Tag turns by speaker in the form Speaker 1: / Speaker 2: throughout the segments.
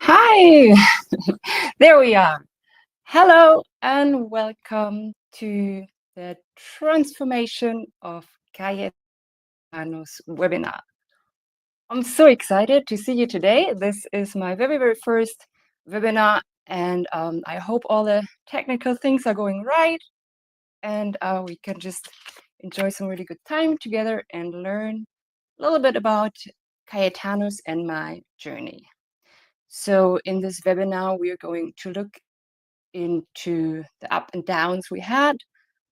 Speaker 1: Hi, there we are. Hello and welcome to the transformation of Cayetano's webinar. I'm so excited to see you today. This is my very first webinar, and I hope all the technical things are going right, and we can just enjoy some really good time together and learn a little bit about Cayetano's and my journey. So in this webinar, we are going to look into the up and downs we had.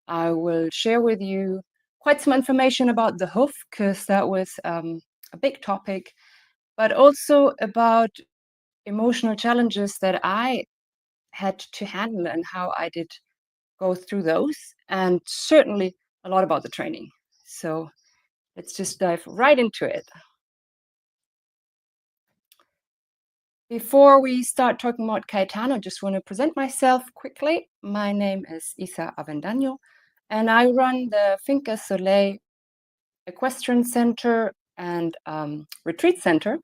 Speaker 1: I will share with you quite some information about the hoof, because that was a big topic, but also about emotional challenges that I had to handle and how I did go through those, and certainly a lot about the training. So let's just dive right into it. Before we start talking about Cayetano, I just want to present myself quickly. My name is Isa Avendaño, and I run the Finca Soleil Equestrian Center and Retreat Center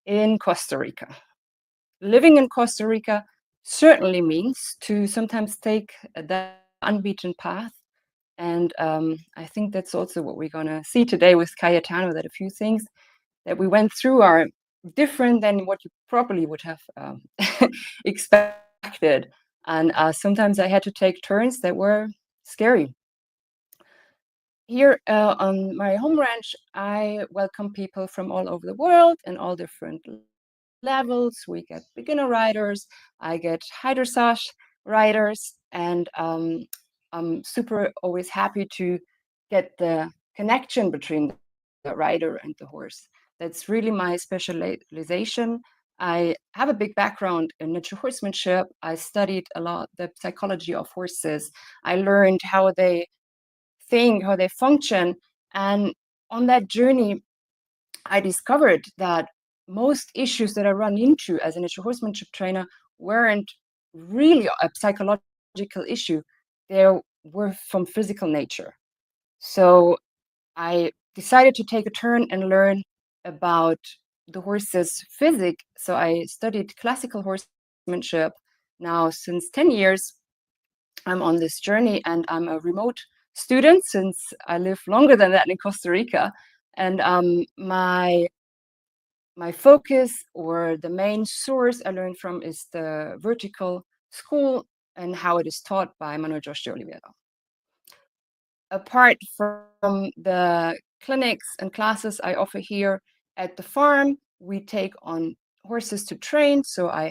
Speaker 1: in Costa Rica. Living in Costa Rica certainly means to sometimes take the unbeaten path. And I think that's also what we're going to see today with Cayetano, that a few things that we went through are different than what you probably would have expected. And sometimes I had to take turns that were scary. Here on my home ranch, I welcome people from all over the world and all different levels. We get beginner riders, I get high dressage riders, and I'm super always happy to get the connection between the rider and the horse. That's really my specialization. I have a big background in nature horsemanship. I studied a lot the psychology of horses. I learned how they think, how they function. And on that journey, I discovered that most issues that I run into as a nature horsemanship trainer weren't really a psychological issue. They were from physical nature. So I decided to take a turn and learn about the horse's physics. So I studied classical horsemanship now since 10 years. I'm on this journey, and I'm a remote student since I live longer than that in Costa Rica. And my my focus or the main source I learned from is the vertical school and how it is taught by Manuel Josh de Oliveira. Apart from the clinics and classes I offer here at the farm, we take on horses to train. So I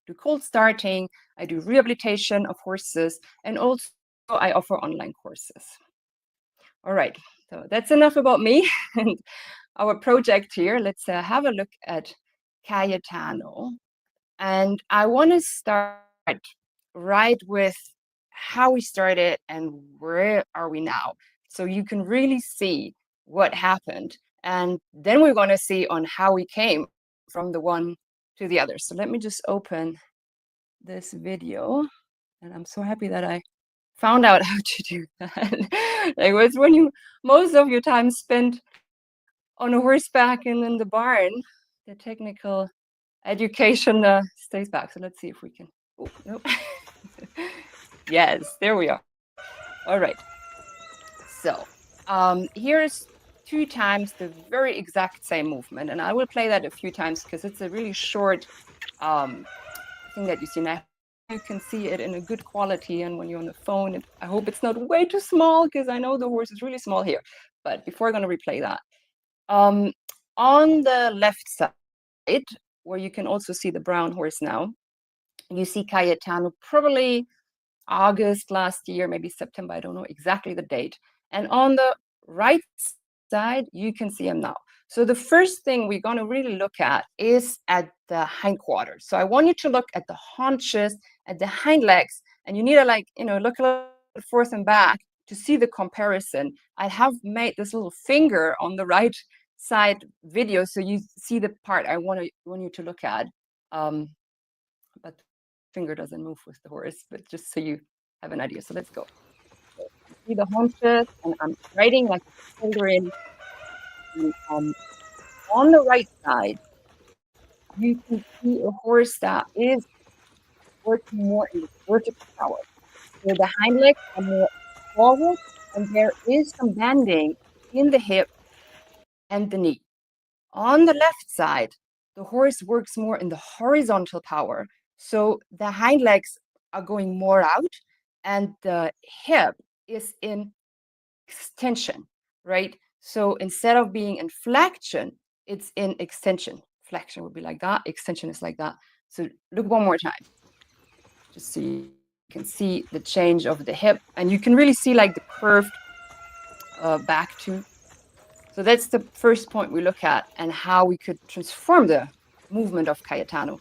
Speaker 1: do cold starting, I do rehabilitation of horses, and also I offer online courses. All right, so that's enough about me and our project here. Let's have a look at Cayetano. And I want to start right with how we started and where are we now. So you can really see what happened. And then we're going to see on how we came from the one to the other. So let me just open this video. And I'm so happy that I found out how to do that. Like, it's when you most of your time spent on a horseback and in the barn, the technical education stays back. So let's see if we can. Oh, nope. Yes, there we are. All right. So here's 2 times the very exact same movement. And I will play that a few times because it's a really short thing that you see. And I hope you can see it in a good quality. And when you're on the phone, I hope it's not way too small because I know the horse is really small here. But before I'm going to replay that, on the left side, where you can also see the brown horse now, you see Cayetano probably August last year, maybe September, I don't know exactly the date. And on the right side, you can see him now. So the first thing we're going to really look at is at the hindquarters. So I want you to look at the haunches, at the hind legs, and you need to look a little bit forth and back to see the comparison. I have made this little finger on the right side video so you see the part I want you to look at. But finger doesn't move with the horse, but just so you have an idea. So let's go. So see the haunches, and I'm riding like a shoulder in. And, on the right side, you can see a horse that is working more in the vertical power. So the hind legs are more forward, and there is some bending in the hip and the knee. On the left side, the horse works more in the horizontal power. So the hind legs are going more out and the hip is in extension, right? So instead of being in flexion, it's in extension. Flexion would be like that, extension is like that. So look one more time, just so you can see the change of the hip. And you can really see like the curved back too. So that's the first point we look at and how we could transform the movement of Cayetano.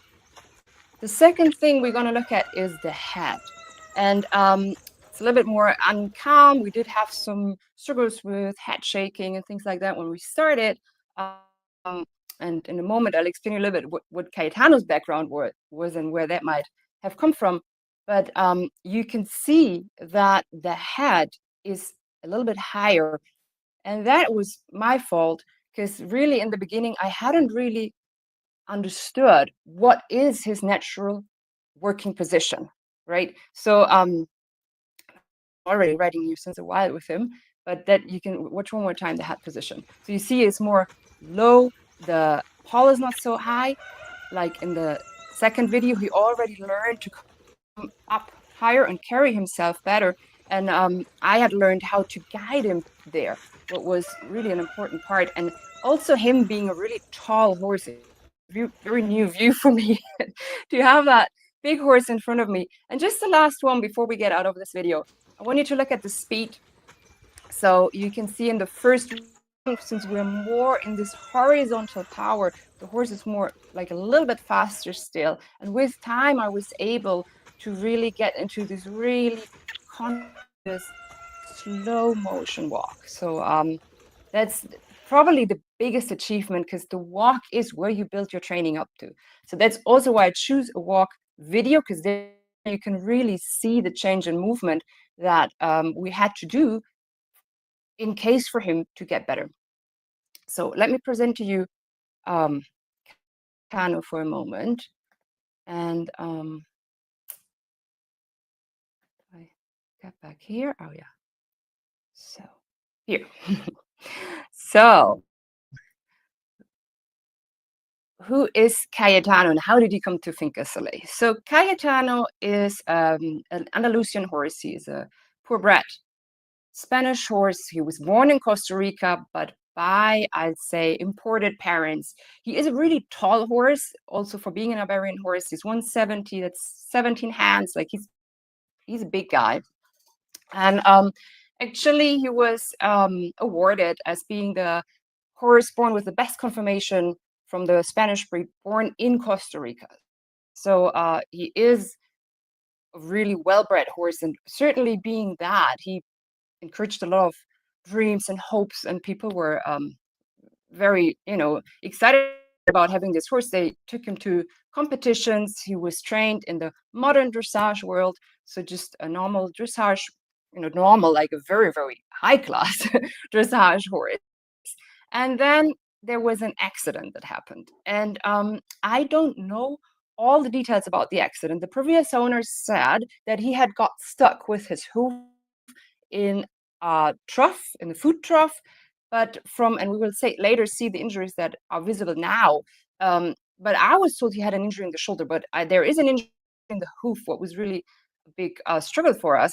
Speaker 1: The second thing we're going to look at is the head. And it's a little bit more uncalm. We did have some struggles with head shaking and things like that when we started. And in a moment, I'll explain you a little bit what Cayetano's background was and where that might have come from. But you can see that the head is a little bit higher. And that was my fault because really in the beginning, I hadn't really understood what is his natural working position, right? So already riding you since a while with him, but that you can watch one more time the head position. So you see it's more low, the paw is not so high. Like in the second video, he already learned to come up higher and carry himself better. And I had learned how to guide him there, what was really an important part. And also him being a really tall horse, very new view for me to have that big horse in front of me. And just the last one before we get out of this video, I want you to look at the speed. So you can see in the first one, since we're more in this horizontal power, the horse is more like a little bit faster still. And with time, I was able to really get into this really conscious, slow motion walk. So that's probably the biggest achievement because the walk is where you build your training up to. So that's also why I choose a walk video, because then you can really see the change in movement that we had to do in case for him to get better. So let me present to you Cayetano for a moment. And I get back here. Oh yeah. So here. So who is Cayetano and how did he come to Finca Soleil? So Cayetano is an Andalusian horse. He is a purebred Spanish horse. He was born in Costa Rica, but by, I'd say, imported parents. He is a really tall horse, also for being an Iberian horse. He's 170, that's 17 hands. Like he's a big guy. And actually, he was awarded as being the horse born with the best conformation from the Spanish breed born in Costa Rica. So he is a really well-bred horse, and certainly being that, he encouraged a lot of dreams and hopes, and people were very, excited about having this horse. They took him to competitions. He was trained in the modern dressage world, so just a normal dressage, normal, like a very, very high class dressage horse. And then there was an accident that happened, and I don't know all the details about the accident. The previous owner said that he had got stuck with his hoof in a trough, in the food trough, but and we will later see the injuries that are visible now. But I was told he had an injury in the shoulder, but there is an injury in the hoof, what was really a big struggle for us.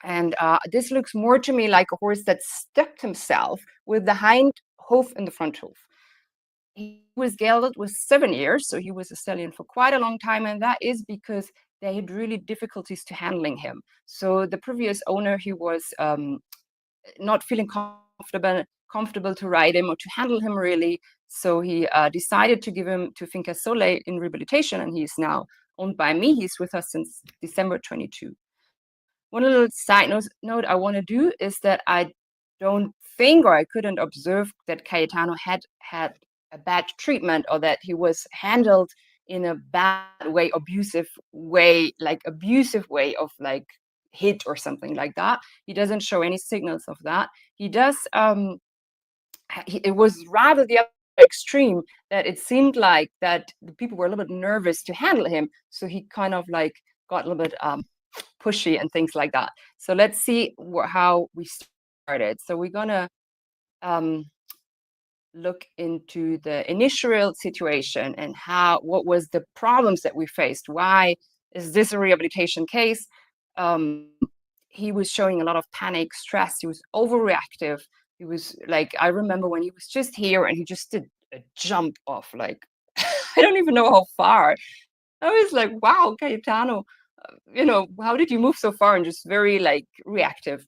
Speaker 1: And this looks more to me like a horse that stuck himself with the hind hoof and the front hoof. He was gelded with 7 years, so he was a stallion for quite a long time, and that is because they had really difficulties to handling him. So the previous owner, he was not feeling comfortable to ride him or to handle him really. So he decided to give him to Finca Soleil in Rehabilitation, and he's now owned by me. He's with us since December 22. One little side note I want to do is that I don't think, or I couldn't observe, that Cayetano had a bad treatment, or that he was handled in a bad way, abusive way of like hit or something like that. He doesn't show any signals of that. He does. It was rather the other extreme, that it seemed like that the people were a little bit nervous to handle him, so he kind of like got a little bit pushy and things like that. So let's see how we started. So we're gonna look into the initial situation and what was the problems that we faced. Why is this a rehabilitation case? He was showing a lot of panic, stress. He was overreactive. He was like, I remember when he was just here and he just did a jump off, like, I don't even know how far. I was like, wow, Cayetano, how did you move so far? And just very like reactive.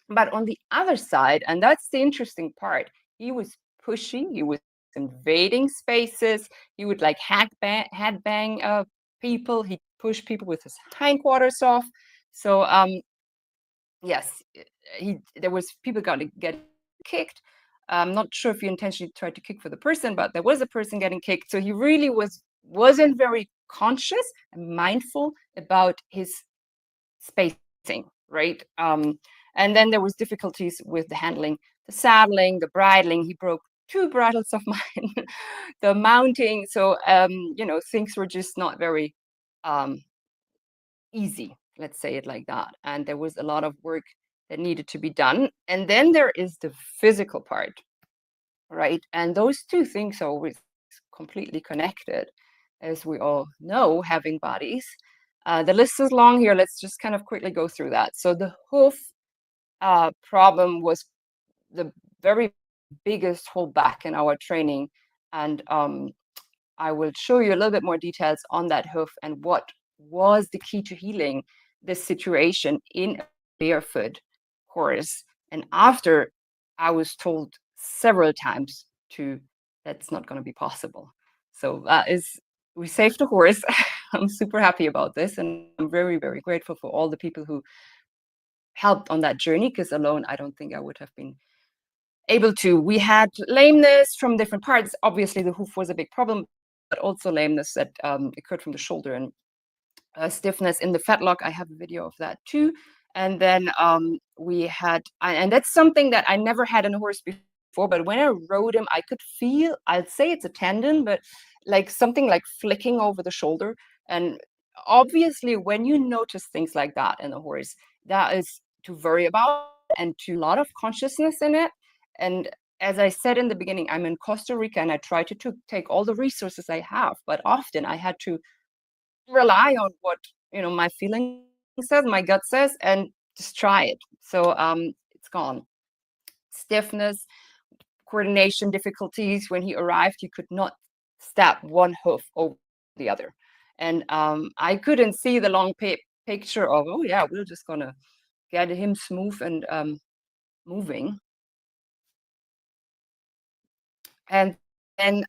Speaker 1: But on the other side, and that's the interesting part, he was pushing, he was invading spaces, he would like headbang people, he pushed people with his hindquarters off. So yes, there was people got to get kicked. I'm not sure if he intentionally tried to kick for the person, but there was a person getting kicked. So he really wasn't very conscious and mindful about his spacing, right? And then there was difficulties with the handling, the saddling, the bridling. He broke 2 bridles of mine, the mounting. So things were just not very easy, let's say it like that. And there was a lot of work that needed to be done. And then there is the physical part, right? And those two things are always completely connected, as we all know, having bodies. The list is long here. Let's just kind of quickly go through that. So the hoof problem was the very biggest holdback in our training. And I will show you a little bit more details on that hoof and what was the key to healing this situation in a barefoot horse. And after I was told several times that's not going to be possible. So we saved the horse. I'm super happy about this. And I'm very, very grateful for all the people who helped on that journey, because alone, I don't think I would have been able to. We had lameness from different parts. Obviously, the hoof was a big problem, but also lameness that occurred from the shoulder, and stiffness in the fetlock. I have a video of that too. And then we had, and that's something that I never had in a horse before, but when I rode him, I could feel, I'd say it's a tendon, but like something like flicking over the shoulder. And obviously, when you notice things like that in a horse, that is to worry about, and to a lot of consciousness in it. And as I said in the beginning, I'm in Costa Rica and I try to take all the resources I have, but often I had to rely on what, my feeling says, my gut says, and just try it. So it's gone. Stiffness, coordination difficulties. When he arrived, he could not step one hoof over the other. And I couldn't see the long picture of, oh yeah, we're just gonna get him smooth and moving. And then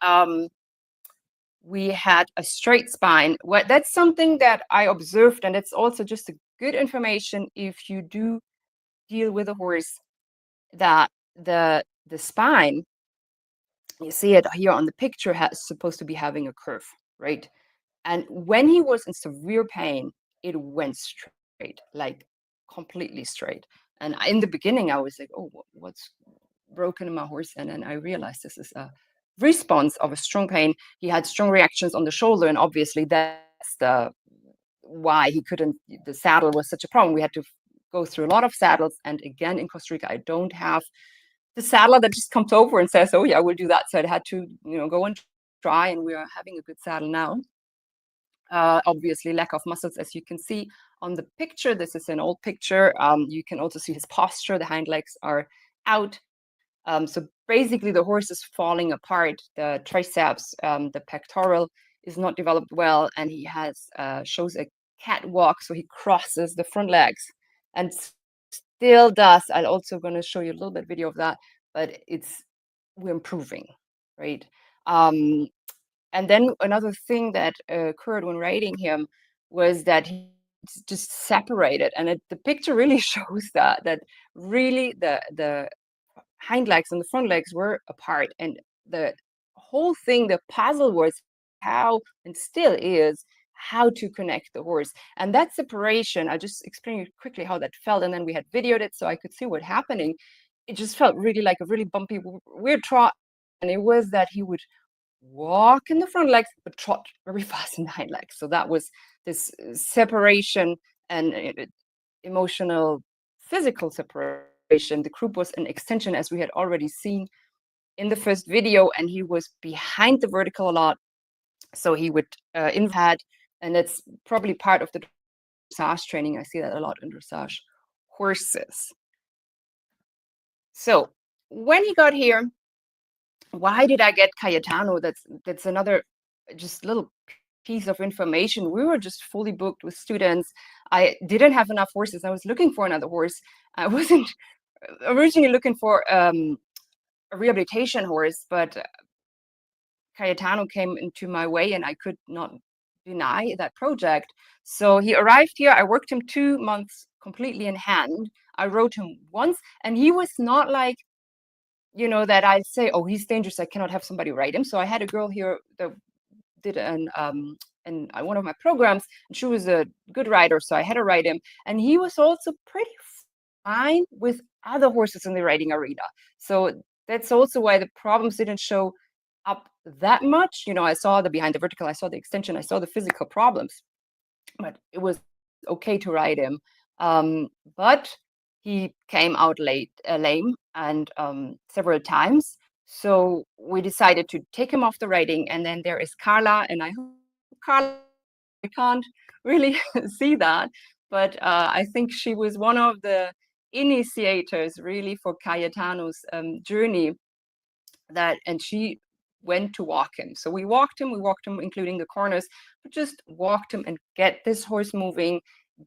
Speaker 1: we had a straight spine. That's something that I observed, and it's also just a good information if you do deal with a horse, that the spine, you see it here on the picture, has supposed to be having a curve, right? And when he was in severe pain, it went straight, like completely straight. And in the beginning, I was like, oh, what's broken in my horse? And then I realized this is a response of a strong pain. He had strong reactions on the shoulder, and obviously that's the why he couldn't. The saddle was such a problem. We had to go through a lot of saddles. And again, in Costa Rica, I don't have the saddler that just comes over and says, oh yeah, we'll do that. So I had to, go and try, and we are having a good saddle now. Obviously, lack of muscles, as you can see on the picture. This is an old picture. You can also see his posture. The hind legs are out. So basically, the horse is falling apart. The triceps, the pectoral is not developed well, and he has shows a catwalk, so he crosses the front legs, and still does. I'm also going to show you a little bit video of that, but we're improving, right? Um, and then another thing that occurred when writing him was that he just separated, and the picture really shows that really the hind legs and the front legs were apart, and the whole thing, the puzzle was how, and still is, how to connect the horse. And that separation, I'll just explain you quickly how that felt, and then we had videoed it so I could see what happening. It just felt really like a really bumpy, weird trot, and it was that he would walk in the front legs but trot very fast in the hind legs. So that was this separation and emotional, physical separation. The croup was an extension, as we had already seen in the first video, and he was behind the vertical a lot. So he would in head, and that's probably part of the dressage training. I see that a lot in dressage horses. So when he got here, why did I get Cayetano? That's another just little piece of information. We were just fully booked with students. I didn't have enough horses. I was looking for another horse. I wasn't originally looking for a rehabilitation horse, but Cayetano came into my way, and I could not deny that project. So he arrived here. I worked him 2 months completely in hand. I rode him once, and he was not like, that I say, oh, he's dangerous, I cannot have somebody ride him. So I had a girl here that did one of my programs, and she was a good rider, so I had her ride him. And he was also pretty fine with other horses in the riding arena. So that's also why the problems didn't show up that much. I saw the behind the vertical, I saw the extension, I saw the physical problems, but it was okay to ride him. But he came out lame, and several times. So we decided to take him off the riding. And then there is Carla, and I hope Carla, I can't really see that, but I think she was one of the initiators really for Cayetano's journey. And she went to walk him. So we walked him, including the corners, but just walked him and get this horse moving,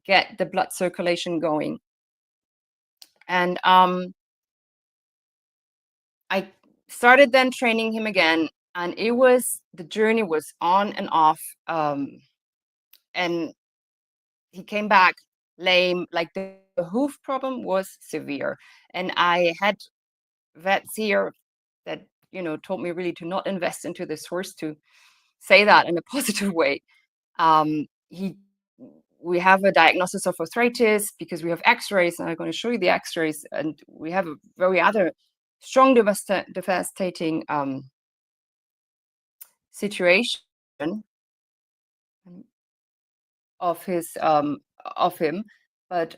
Speaker 1: get the blood circulation going. And I started then training him again, and the journey was on and off. And he came back lame, like the hoof problem was severe. And I had vets here that, told me really to not invest into this horse, to say that in a positive way. He We have a diagnosis of arthritis because we have x-rays, and I'm going to show you the x-rays, and we have a very other strong devastating situation of him. But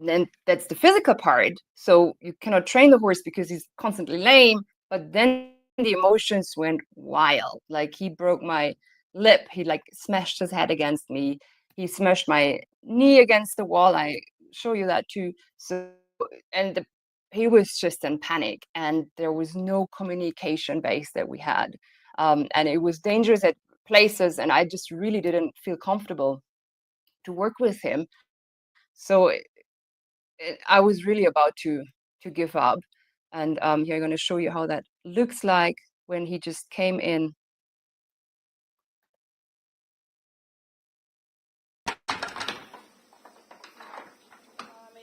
Speaker 1: then that's the physical part. So you cannot train the horse because he's constantly lame. But then the emotions went wild. Like he broke my lip. He like smashed his head against me. He smashed my knee against the wall. I show you that too. So and he was just in panic, and there was no communication base that we had, and it was dangerous at places, and I just really didn't feel comfortable to work with him. So I was really about to give up. And here I'm going to show you how that looks like when he just came in.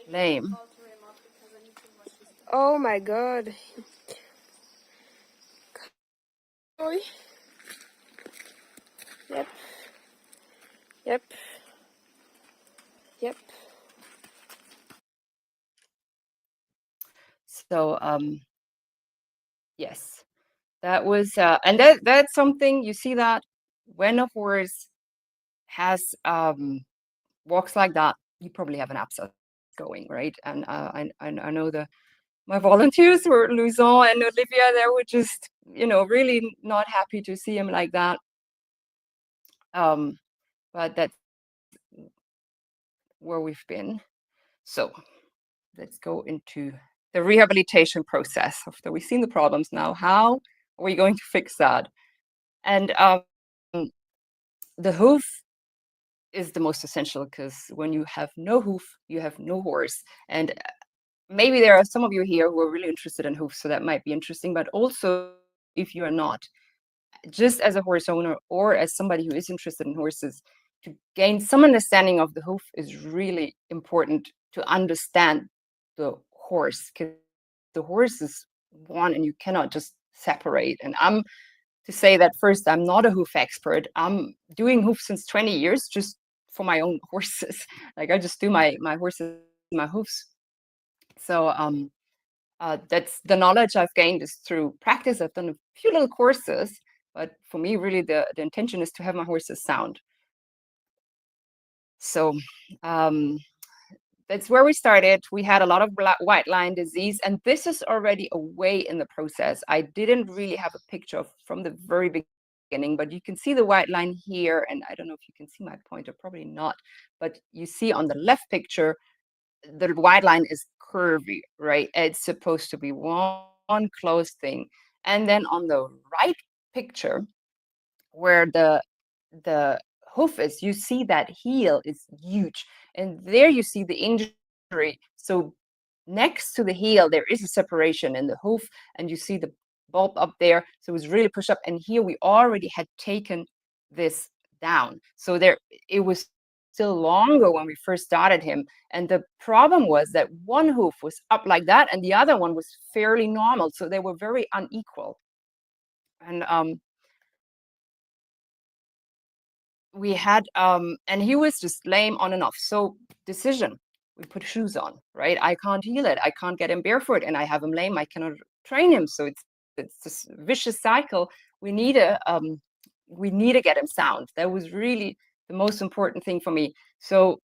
Speaker 1: Lame.
Speaker 2: Oh my god. Oi. Yep. Yep. Yep.
Speaker 1: So yes, that was and that's something you see that when a horse has walks like that, you probably have an abscess going, right? And I know my volunteers were Luzon and Olivia, they were just, really not happy to see him like that. But that's where we've been. So let's go into the rehabilitation process. After we've seen the problems now, how are we going to fix that? And the hoof is the most essential, because when you have no hoof, you have no horse. And maybe there are some of you here who are really interested in hoofs, so that might be interesting. But also, if you are not, just as a horse owner or as somebody who is interested in horses, to gain some understanding of the hoof is really important to understand the horse, because the horse is one and you cannot just separate. And I'm to say that first, I'm not a hoof expert. I'm doing hoof since 20 years just for my own horses. Like I just do my horses, my hoofs. So that's the knowledge I've gained is through practice. I've done a few little courses, but for me, really, the intention is to have my horses sound. So that's where we started. We had a lot of white line disease, and this is already a way in the process. I didn't really have a picture of from the very beginning, but you can see the white line here, and I don't know if you can see my pointer, probably not, but you see on the left picture, the white line is curvy, right? It's supposed to be one close thing. And then on the right picture, where the hoof is, you see that heel is huge. And there you see the injury. So next to the heel, there is a separation in the hoof, and you see the bulb up there. So it was really pushed up. And here we already had taken this down. So there it was still longer when we first started him. And the problem was that one hoof was up like that, and the other one was fairly normal. So they were very unequal. And we had and he was just lame on and off. So decision, we put shoes on, right? I can't heal it. I can't get him barefoot, and I have him lame. I cannot train him. So it's this vicious cycle. We need to get him sound. That was really the most important thing for me. So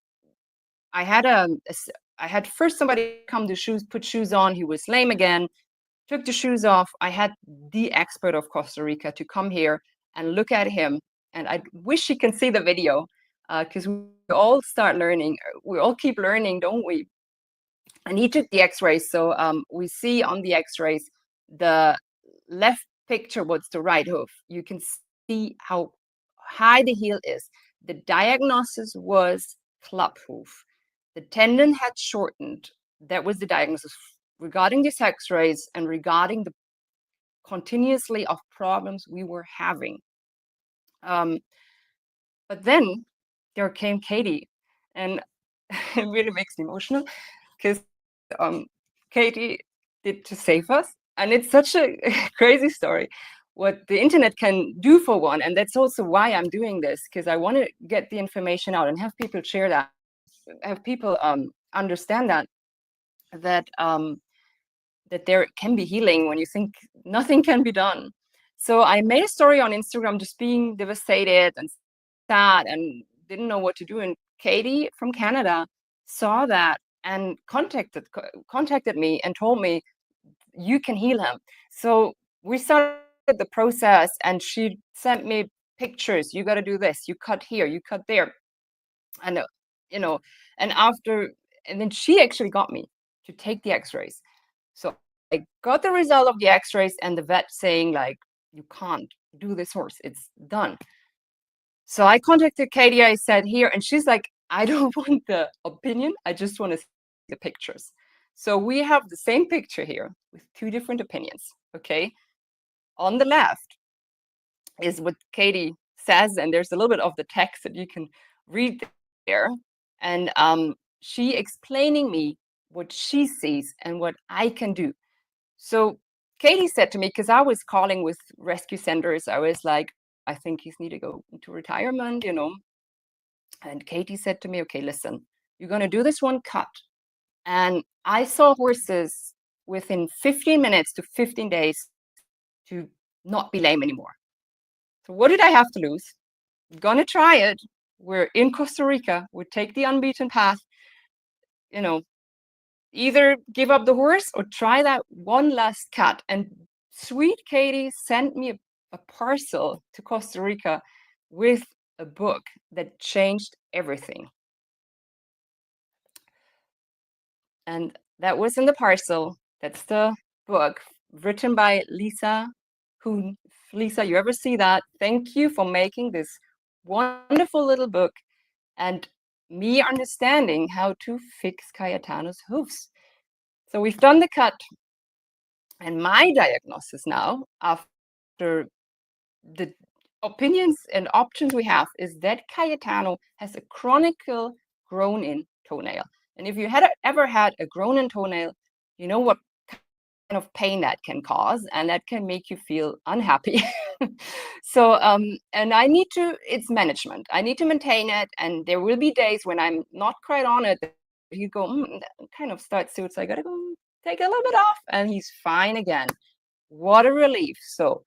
Speaker 1: I had I had first somebody come to shoes, put shoes on. He was lame again, took the shoes off. I had the expert of Costa Rica to come here and look at him. And I wish you can see the video, because we all start learning. We all keep learning, don't we? And he took the x-rays. So we see on the x-rays, the left picture was the right hoof. You can see how high the heel is. The diagnosis was club hoof. The tendon had shortened. That was the diagnosis regarding these x-rays and regarding the continuously of problems we were having. But then there came Katie, and it really makes me emotional, because Katie did to save us. And it's such a crazy story what the internet can do for one. And that's also why I'm doing this, because I want to get the information out and have people share that, have people understand that that there can be healing when you think nothing can be done. So I made a story on Instagram just being devastated and sad and didn't know what to do. And Katie from Canada saw that and contacted me and told me, you can heal him. So we started the process, and she sent me pictures. You got to do this. You cut here, you cut there. And, you know, and after, and then she actually got me to take the x-rays. So I got the result of the x-rays and the vet saying, like, you can't do this horse. It's done. So I contacted Katie. I said, here, and she's like, I don't want the opinion. I just want to see the pictures. So we have the same picture here with two different opinions. Okay. On the left is what Katie says, and there's a little bit of the text that you can read there. And she explaining me what she sees and what I can do. So Katie said to me, because I was calling with rescue centers, I was like, I think he's need to go into retirement. And Katie said to me, okay, listen, you're going to do this one cut. And I saw horses within 15 minutes to 15 days to not be lame anymore. So what did I have to lose? I'm going to try it. We're in Costa Rica. We take the unbeaten path, you know, either give up the horse or try that one last cut. And sweet Katie sent me a parcel to Costa Rica with a book that changed everything. And that was in the parcel. That's the book written by Lisa Hoon. Lisa, you ever see that? Thank you for making this wonderful little book and me understanding how to fix Cayetano's hoofs. So we've done the cut. And my diagnosis now, after the opinions and options we have, is that Cayetano has a chronic grown-in toenail. And if you had ever had a grown-in toenail, you know what kind of pain that can cause, and that can make you feel unhappy. So, and I need to, it's management. I need to maintain it, and there will be days when I'm not quite on it, that you go, that kind of starts to, so I gotta go take a little bit off, and he's fine again. What a relief. So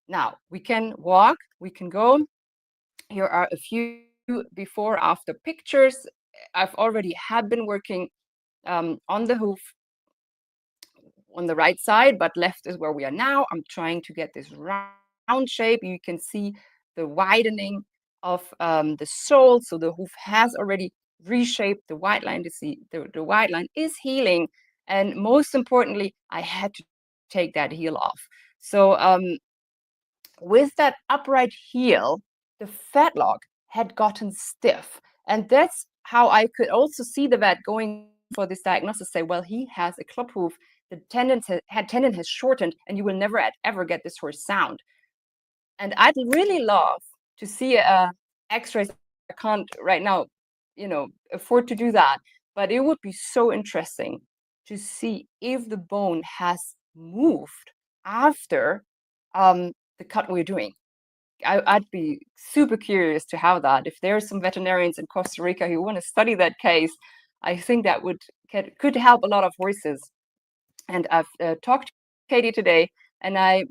Speaker 1: now we can walk, we can go. Here are a few before after pictures. I've already had been working on the hoof on the right side, but left is where we are now. I'm trying to get this round shape. You can see the widening of the sole. So the hoof has already reshaped the white line. To see the white line is healing. And most importantly, I had to take that heel off. So with that upright heel, the fetlock had gotten stiff. And that's how I could also see the vet going for this diagnosis say, well, he has a club hoof. The tendon has shortened, and you will never ever get this horse sound. And I'd really love to see x-rays. I can't right now, afford to do that. But it would be so interesting to see if the bone has moved after the cut we're doing. I'd be super curious to have that. If there are some veterinarians in Costa Rica who want to study that case, I think that could help a lot of horses. And I've talked to Katie today, and I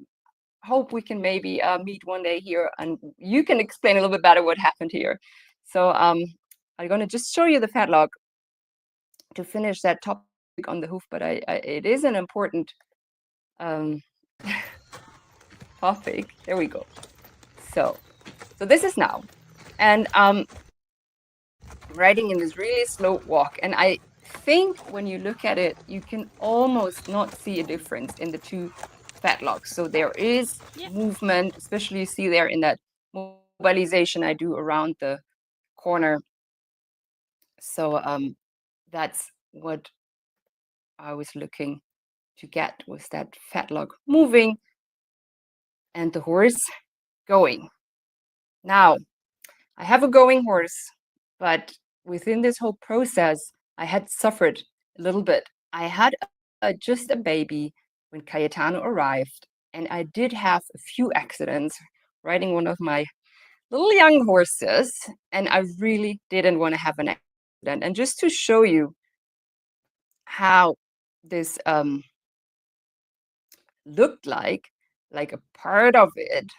Speaker 1: hope we can maybe meet one day here, and you can explain a little bit better what happened here. So I'm going to just show you the fetlock to finish that topic on the hoof, but it is an important um, topic. There we go. So this is now, and riding in this really slow walk. And I think when you look at it, you can almost not see a difference in the two fetlocks. So there is movement, especially you see there in that mobilization I do around the corner. So that's what I was looking to get, was that fetlock moving and the horse going. Now, I have a going horse, but within this whole process, I had suffered a little bit. I had just a baby when Cayetano arrived, and I did have a few accidents riding one of my little young horses, and I really didn't want to have an accident. And just to show you how this looked like a part of it.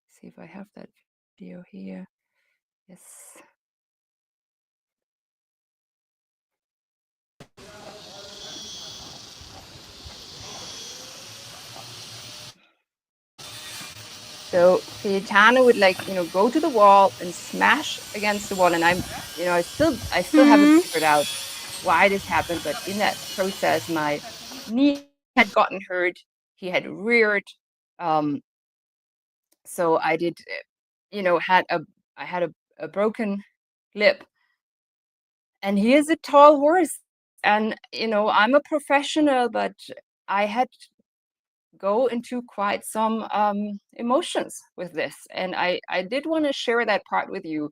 Speaker 1: See if I have that video here. Yes. So Cayetano would like, go to the wall and smash against the wall. And I still haven't
Speaker 2: Hmm.
Speaker 1: figured out why this happened. But in that process, my knee had gotten hurt. He had reared. Um, so I did, I had a broken lip. And he is a tall horse. And, I'm a professional, but I had go into quite some emotions with this. And I did want to share that part with you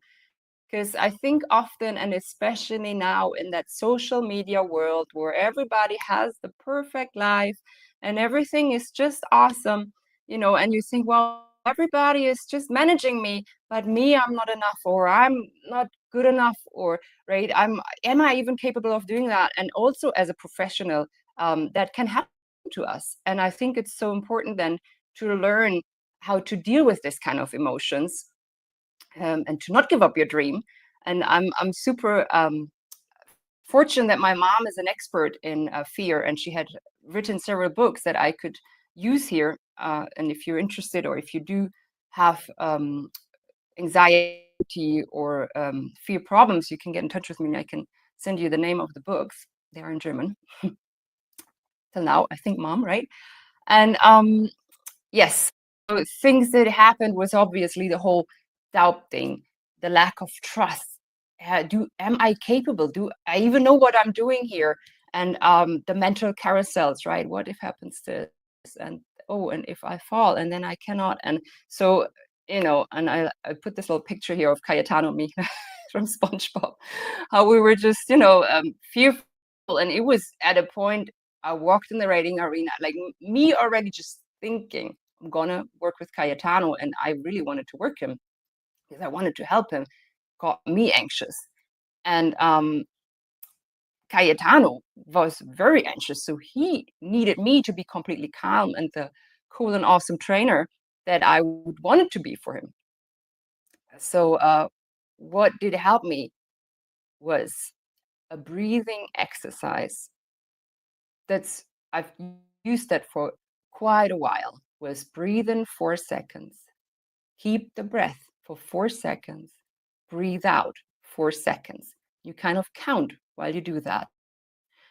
Speaker 1: because I think often, and especially now in that social media world where everybody has the perfect life and everything is just awesome, and you think, well, everybody is just managing me, but me, I'm not enough, or I'm not good enough, or right, am I even capable of doing that? And also as a professional, that can happen to us. And I think it's so important then to learn how to deal with this kind of emotions, and to not give up your dream. And I'm super fortunate that my mom is an expert in fear, and she had written several books that I could use here. And if you're interested, or if you do have anxiety or fear problems, you can get in touch with me, and I can send you the name of the books. They are in German. Till now, I think, Mom, right? And yes, so things that happened was obviously the whole doubt thing, the lack of trust. Am I capable? Do I even know what I'm doing here? And the mental carousels, right? What if happens this? And oh, and if I fall and then I cannot. And so, and I put this little picture here of Cayetano, me from SpongeBob, how we were just, fearful. And it was at a point I walked in the writing arena, like me already just thinking, I'm gonna work with Cayetano, and I really wanted to work him because I wanted to help him, got me anxious. And Cayetano was very anxious, so he needed me to be completely calm and the cool and awesome trainer that I would want to be for him. So what did help me was a breathing exercise that's I've used that for quite a while, was breathe in 4 seconds, keep the breath for 4 seconds, breathe out 4 seconds. You kind of count while you do that.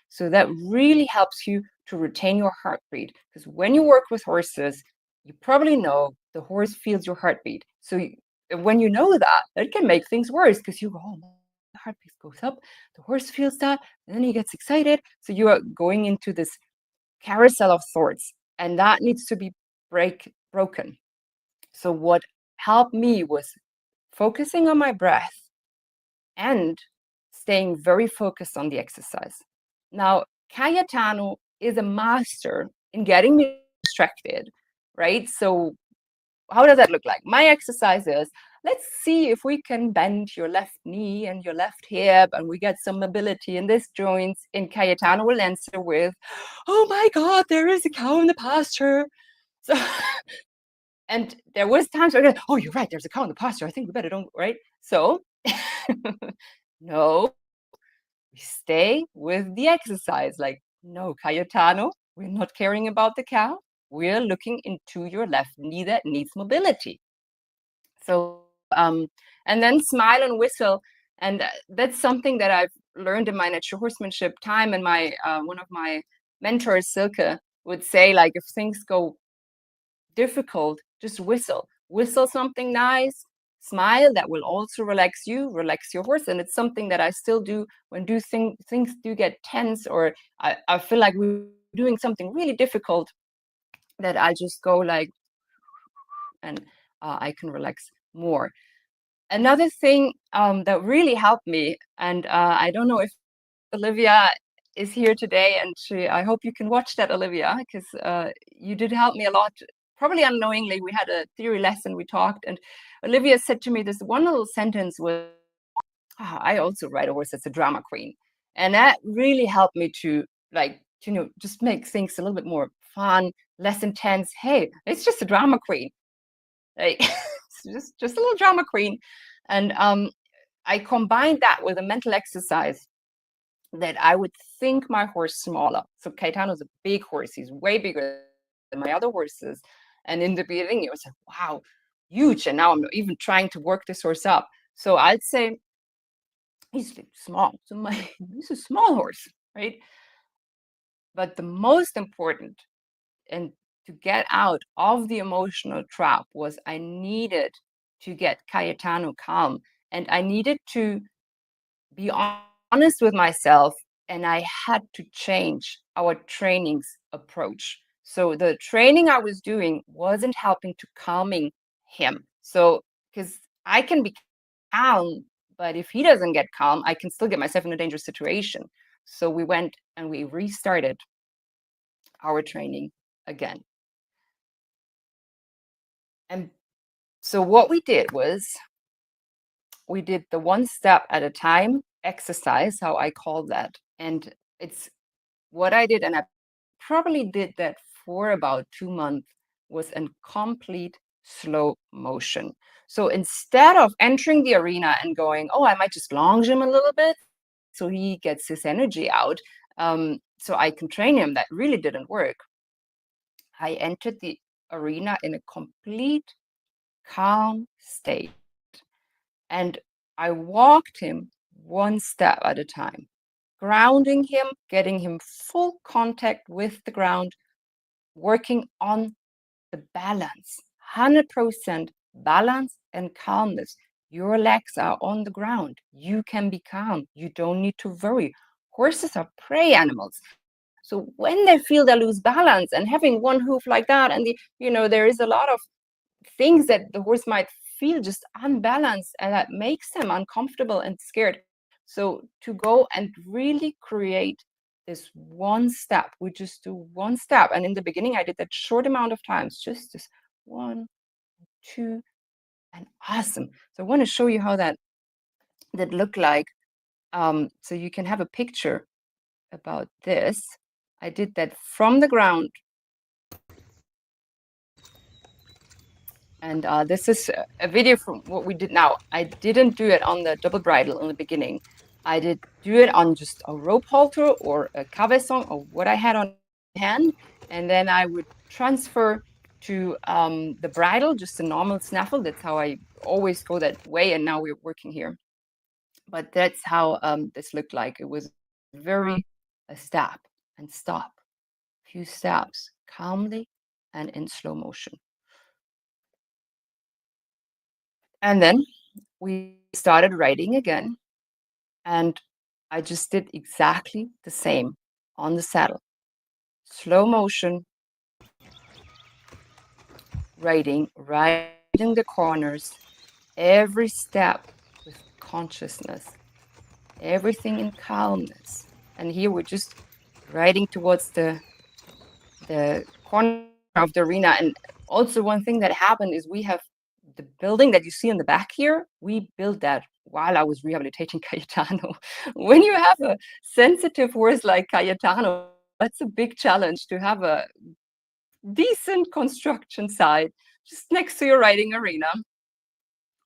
Speaker 1: So that really helps you to retain your heartbeat. Because when you work with horses, you probably know the horse feels your heartbeat. So when you know that, that can make things worse because you go, oh, my heartbeat goes up, the horse feels that, and then he gets excited. So you are going into this carousel of thoughts, and that needs to be broken. So what helped me was focusing on my breath and staying very focused on the exercise. Now, Cayetano is a master in getting me distracted, right? So how does that look like? My exercise is, let's see if we can bend your left knee and your left hip and we get some mobility in this joints. And Cayetano will answer with, oh my God, there is a cow in the pasture. So, and there was times where I go, oh, you're right, there's a cow in the pasture. I think we better don't, right? So, no, we stay with the exercise. Like, no, Cayetano, we're not caring about the cow. We're looking into your left knee that needs mobility. So, and then smile and whistle. And that's something that I've learned in my natural horsemanship time. And my one of my mentors, Silke, would say, like, if things go difficult, just whistle something nice, smile. That will also relax you, relax your horse. And it's something that I still do when things do get tense, or I feel like we're doing something really difficult, that I just go like, and I can relax more. Another thing that really helped me, and I don't know if Olivia is here today, and I hope you can watch that, Olivia, because you did help me a lot. Probably unknowingly, we had a theory lesson, we talked, and Olivia said to me this one little sentence was, I also ride a horse that's a drama queen. And that really helped me to, like, just make things a little bit more fun, less intense. Hey, it's just a drama queen. Like, it's just a little drama queen. And I combined that with a mental exercise that I would think my horse smaller. So Cayetano's a big horse. He's way bigger than my other horses. And in the beginning, it was like, wow. huge, and now I'm even trying to work this horse up. So I'd say he's small. So he's a small horse, right? But the most important and to get out of the emotional trap was I needed to get Cayetano calm, and I needed to be honest with myself, and I had to change our training's approach. So the training I was doing wasn't helping to calming him. So because I can be calm, but if he doesn't get calm, I can still get myself in a dangerous situation. So we went and we restarted our training again. And so what we did was we did the one step at a time exercise, how I call that. And it's what I did, and I probably did that for about 2 months, was in complete slow motion. So instead of entering the arena and going, oh, I might just longe him a little bit so he gets his energy out, so I can train him, that really didn't work. I entered the arena in a complete calm state. And I walked him one step at a time, grounding him, getting him full contact with the ground, working on the balance, 100% balance and calmness. Your legs are on the ground. You can be calm. You don't need to worry. Horses are prey animals. So when they feel they lose balance and having one hoof like that, and there is a lot of things that the horse might feel just unbalanced and that makes them uncomfortable and scared. So to go and really create this one step, we just do one step. And in the beginning, I did that short amount of times, just this one, two, and awesome. So I want to show you how that looked like. So you can have a picture about this. I did that from the ground. And this is a video from what we did now. I didn't do it on the double bridle in the beginning. I did do it on just a rope halter or a cabeçon or what I had on hand. And then I would transfer to the bridle, just a normal snaffle. That's how I always go that way. And now we're working here. But that's how this looked like. It was very a step and stop, few steps, calmly and in slow motion. And then we started writing again, and I just did exactly the same on the saddle. Slow motion, writing the corners, every step with consciousness, everything in calmness. And here we're just riding towards the corner of the arena. And also one thing that happened is we have the building that you see in the back here, we built that while I was rehabilitating Cayetano. When you have a sensitive horse like Cayetano, that's a big challenge to have a decent construction site just next to your riding arena.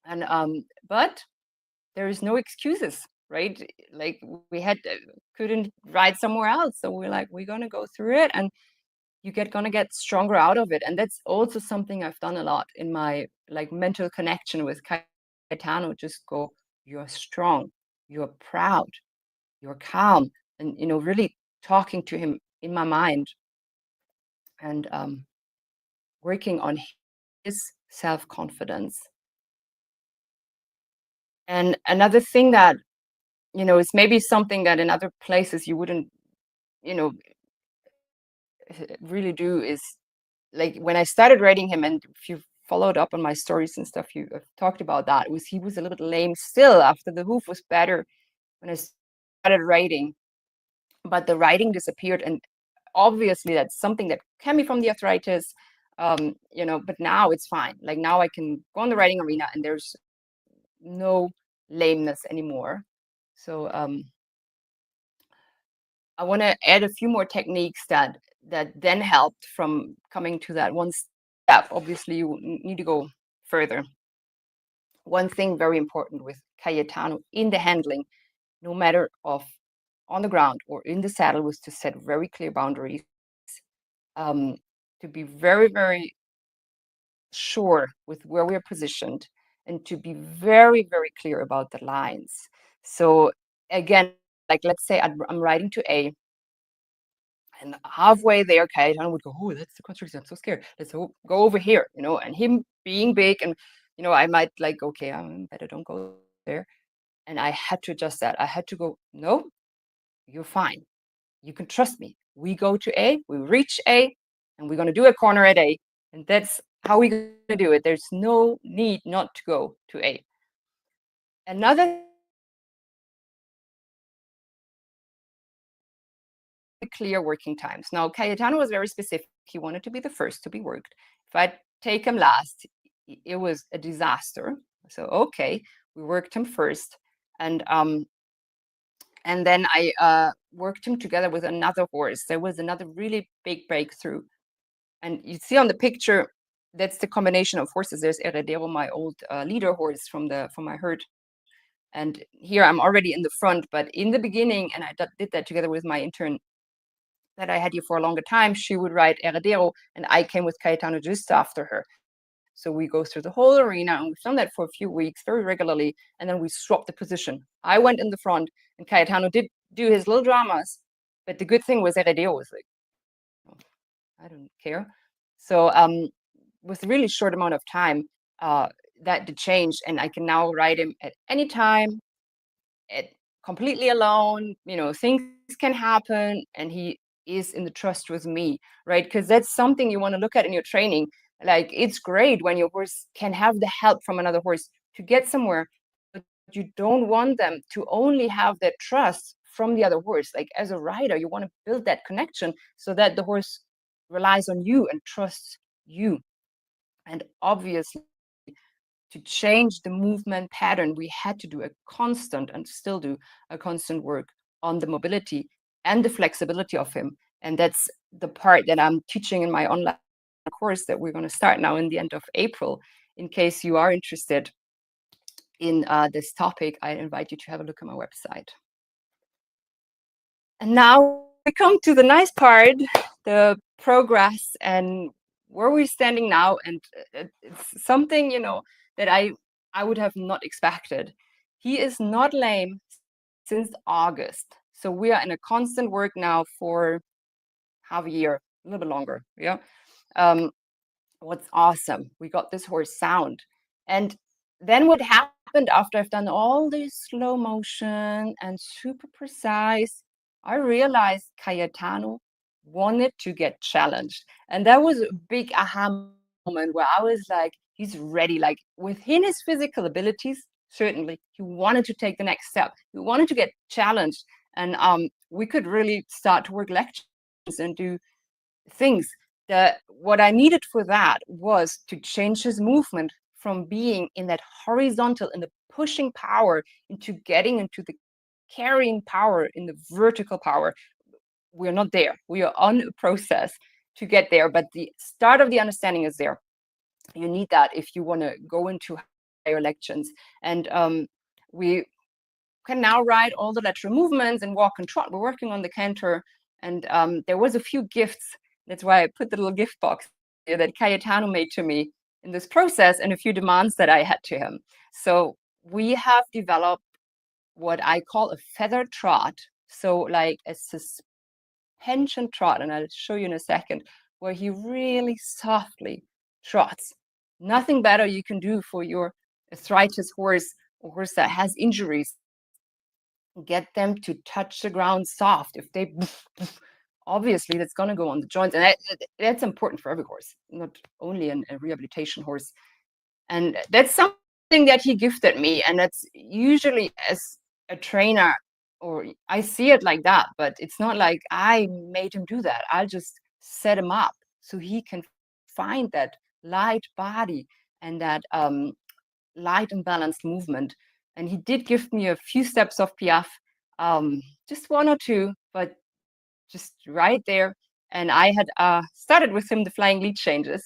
Speaker 1: And but there is no excuses, right? Like we couldn't ride somewhere else, so we're like, we're gonna go through it, and gonna get stronger out of it. And that's also something I've done a lot in my like mental connection with Cayetano. Just go, you're strong, you're proud, you're calm, and really talking to him in my mind and working on his self-confidence. And another thing that is maybe something that in other places you wouldn't you know really do is, like, when I started writing him, and if you followed up on my stories and stuff, you have talked about that, was he was a little bit lame still after the hoof was better when I started writing, but the writing disappeared. And obviously that's something that can be from the arthritis, but now it's fine. Like now I can go in the writing arena and there's no lameness anymore. So I want to add a few more techniques that then helped from coming to that one step. Obviously, you need to go further. One thing very important with Cayetano in the handling, no matter of on the ground or in the saddle, was to set very clear boundaries, to be very, very sure with where we are positioned and to be very, very clear about the lines. So again, like let's say I'm writing to A, and halfway there, Cayetano would go, "Oh, that's the construction. I'm so scared. Let's go over here," And him being big, and I might like, okay, I better don't go there. And I had to adjust that. I had to go, no, you're fine. You can trust me. We go to A, we reach A, and we're gonna do a corner at A, and that's how we're gonna do it. There's no need not to go to A. Another thing that I did was very clear working times. Now, Cayetano was very specific. He wanted to be the first to be worked. If I take him last, it was a disaster. So okay, we worked him first, and then I worked him together with another horse. There was another really big breakthrough, and you see on the picture that's the combination of horses. There's Heredero, my old leader horse from my herd, and here I'm already in the front. But in the beginning, and I did that together with my intern that I had here for a longer time, she would ride Heredero, and I came with Cayetano just after her. So we go through the whole arena, and we've done that for a few weeks very regularly, and then we swapped the position. I went in the front, and Cayetano did do his little dramas, but the good thing was Heredero was like, I don't care. So with a really short amount of time, that did change, and I can now ride him at any time, at completely alone. Things can happen, and he is in the trust with me, right? Because that's something you want to look at in your training. Like, it's great when your horse can have the help from another horse to get somewhere, but you don't want them to only have that trust from the other horse. Like, as a rider, you want to build that connection so that the horse relies on you and trusts you. And obviously, to change the movement pattern, we had to do a constant, and still do a constant work on the mobility and the flexibility of him. And that's the part that I'm teaching in my online course that we're going to start now in the end of April. In case you are interested in this topic, I invite you to have a look at my website. And now we come to the nice part, the progress and where we're standing now. And it's something, that I would have not expected. He is not lame since August. So we are in a constant work now for half a year, a little bit longer. Yeah. Um, what's awesome, we got this horse sound. And then what happened after I've done all this slow motion and super precise, I realized Cayetano wanted to get challenged. And that was a big aha moment where I was like, he's ready. Like, within his physical abilities, certainly he wanted to take the next step. He wanted to get challenged. And we could really start to work lections and do things. What I needed for that was to change his movement from being in that horizontal, in the pushing power, into getting into the carrying power, in the vertical power. We're not there. We are on a process to get there, but the start of the understanding is there. You need that if you want to go into higher lections. And we can now ride all the lateral movements and walk and trot. We're working on the canter, and there was a few gifts. That's why I put the little gift box here that Cayetano made to me in this process, and a few demands that I had to him. So we have developed what I call a feather trot. So like a suspension trot, and I'll show you in a second, where he really softly trots. Nothing better you can do for your arthritis horse or horse that has injuries. Get them to touch the ground soft. If they obviously that's going to go on the joints, and that's important for every horse, not only a rehabilitation horse. And that's something that he gifted me, and that's usually, as a trainer, or I see it like that, but it's not like I made him do that. I'll just set him up so he can find that light body and that light and balanced movement. And he did give me a few steps of Piaf, just one or two, but just right there. And I had started with him the flying lead changes.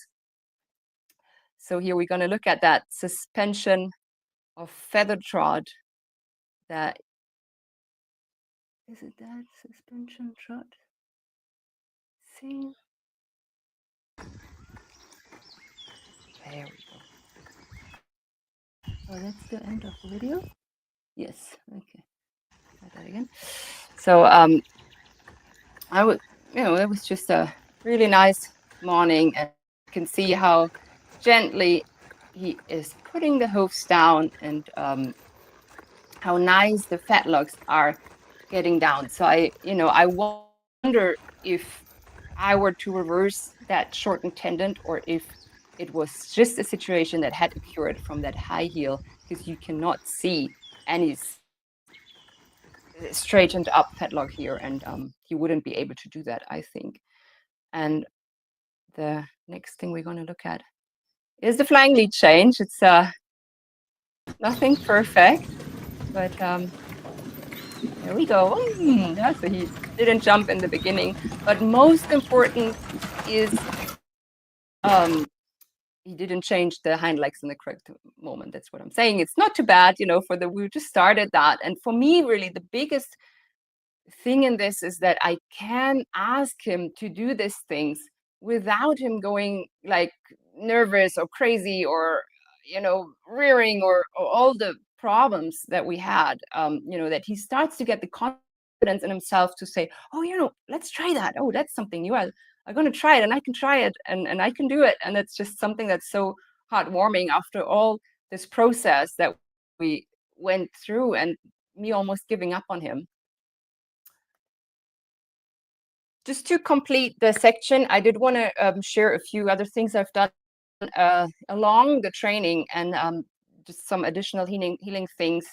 Speaker 1: So here we're going to look at that suspension of feather trot. That is it. That suspension trot. See, There we go. Oh, that's the end of the video? Yes. Okay. Try that again. So I would, it was just a really nice morning, and you can see how gently he is putting the hoofs down, and how nice the fetlocks are getting down. So I wonder if I were to reverse that shortened tendon, or if it was just a situation that had occurred from that high heel, because you cannot see any straightened up fetlock here, and he wouldn't be able to do that, I think. And the next thing we're going to look at is the flying lead change. It's nothing perfect, but there we go. Yeah, so he didn't jump in the beginning, but most important is he didn't change the hind legs in the correct moment. That's what I'm saying. It's not too bad, we just started that. And for me, really, the biggest thing in this is that I can ask him to do these things without him going like nervous or crazy, or rearing, or all the problems that we had. That he starts to get the confidence in himself to say, oh, let's try that. Oh, that's something new. I'm going to try it, and I can try it, and I can do it. And it's just something that's so heartwarming after all this process that we went through, and me almost giving up on him. Just to complete the section, I did want to share a few other things I've done along the training, and just some additional healing things.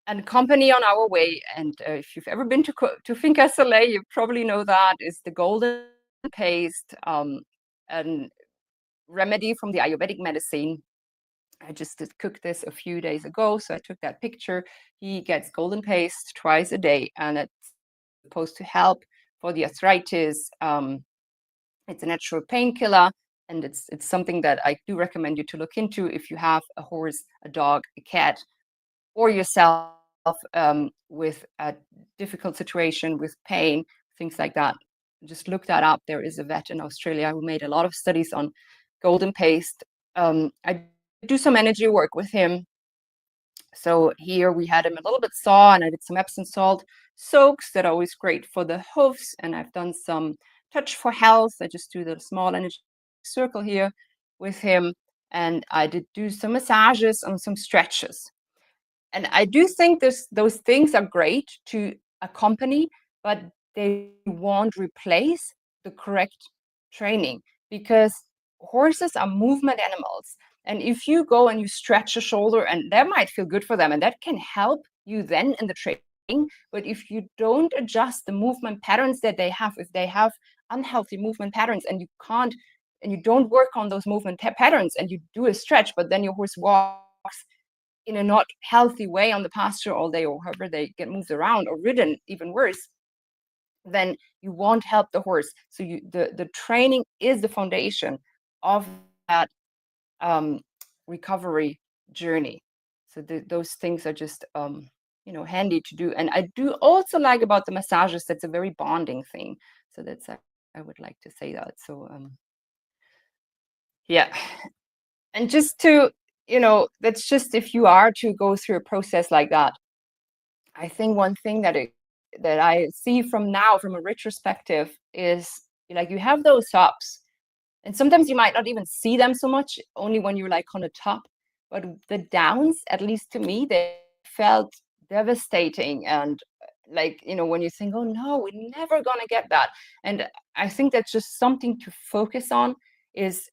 Speaker 1: And company on our way. And if you've ever been to Finca Soleil, you probably know that is the golden paste, and remedy from the Ayurvedic medicine. I just cooked this a few days ago, so I took that picture. He gets golden paste twice a day, and it's supposed to help for the arthritis. It's a natural painkiller, and it's something that I do recommend you to look into if you have a horse, a dog, a cat, or yourself with a difficult situation, with pain, things like that. Just look that up. There is a vet in Australia who made a lot of studies on golden paste. I do some energy work with him. So here we had him a little bit sore, and I did some Epsom salt soaks that are always great for the hoofs. And I've done some touch for health. I just do the small energy circle here with him. And I did do some massages and some stretches. And I do think those things are great to accompany, but they won't replace the correct training, because horses are movement animals. And if you go and you stretch a shoulder, and that might feel good for them, and that can help you then in the training. But if you don't adjust the movement patterns that they have, if they have unhealthy movement patterns, and you don't work on those movement patterns, and you do a stretch, but then your horse walks in a not healthy way on the pasture all day, or however they get moved around or ridden, even worse, then you won't help the horse. So the training is the foundation of that recovery journey. So those things are just handy to do. And I do also like about the massages, that's a very bonding thing. So that's I would like to say that. So yeah. And just to, that's just if you are to go through a process like that. I think one thing that I see from a retrospective is, like, you have those ups, and sometimes you might not even see them so much, only when you're like on the top. But the downs, at least to me, they felt devastating. And like, when you think, oh no, we're never gonna get that. And I think that's just something to focus on, is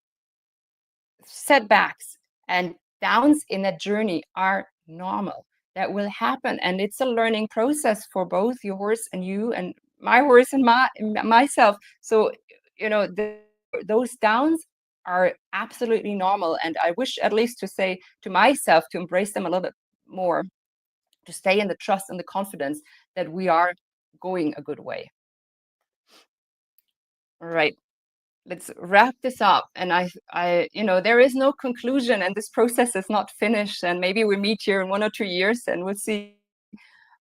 Speaker 1: setbacks and downs in that journey are normal. That will happen, and it's a learning process for both your horse and you, and my horse and myself. So those downs are absolutely normal, and I wish at least to say to myself to embrace them a little bit more, to stay in the trust and the confidence that we are going a good way. All right, let's wrap this up. And there is no conclusion, and this process is not finished. And maybe we meet here in 1 or 2 years, and we'll see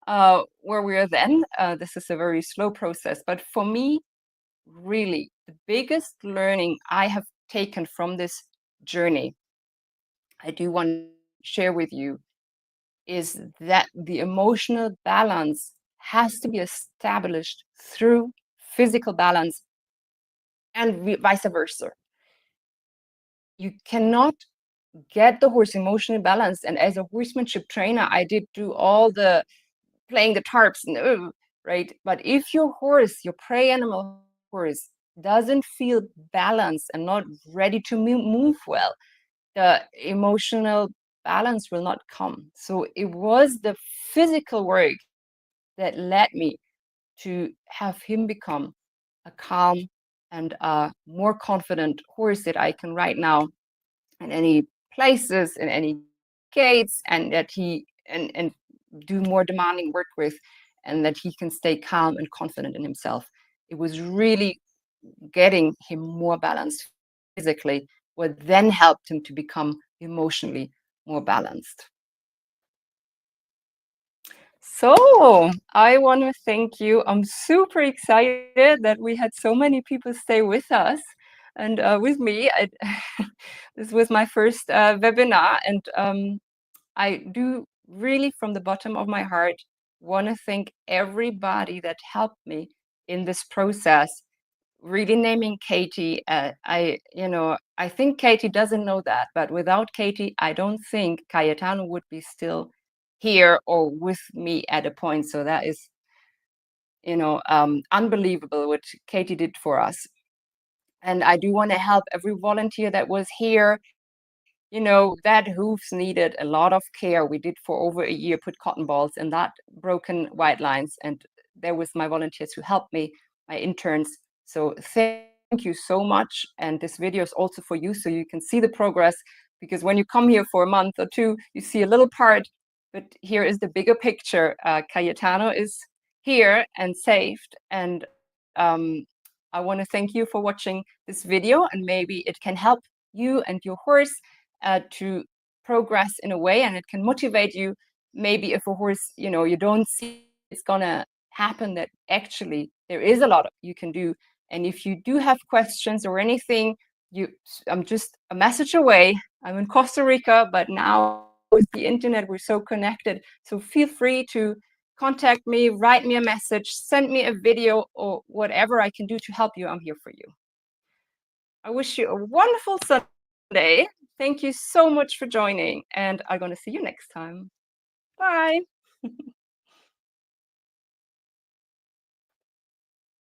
Speaker 1: where we are then. This is a very slow process. But for me, really, the biggest learning I have taken from this journey I do want to share with you is that the emotional balance has to be established through physical balance and vice versa. You cannot get the horse emotionally balanced. And as a horsemanship trainer, I did do all the playing the tarps, right? But if your horse, your prey animal horse, doesn't feel balanced and not ready to move well, the emotional balance will not come. So it was the physical work that led me to have him become a calm and a more confident horse that I can ride now in any places, in any gates, and that he and do more demanding work with, and that he can stay calm and confident in himself. It was really getting him more balanced physically, what then helped him to become emotionally more balanced. So I want to thank you. I'm super excited that we had so many people stay with us and with me. This was my first webinar, and I do really, from the bottom of my heart, want to thank everybody that helped me in this process. Really naming Katie, I think Katie doesn't know that, but without Katie, I don't think Cayetano would be still here or with me at a point. So that is, unbelievable what Katie did for us. And I do want to help every volunteer that was here. That hoofs needed a lot of care. We did for over a year put cotton balls in that broken white lines, and there was my volunteers who helped me, my interns. So thank you so much. And this video is also for you, so you can see the progress, because when you come here for a month or two, you see a little part, but here is the bigger picture. Cayetano is here and saved, and I want to thank you for watching this video, and maybe it can help you and your horse to progress in a way, and it can motivate you. Maybe if a horse, you don't see that it's gonna happen, that actually there is a lot you can do. And if you do have questions or anything, I'm just a message away. I'm in Costa Rica, but now with the internet, we're so connected. So feel free to contact me, write me a message, send me a video, or whatever I can do to help you. I'm here for you. I wish you a wonderful Sunday. Thank you so much for joining, and I'm going to see you next time. Bye.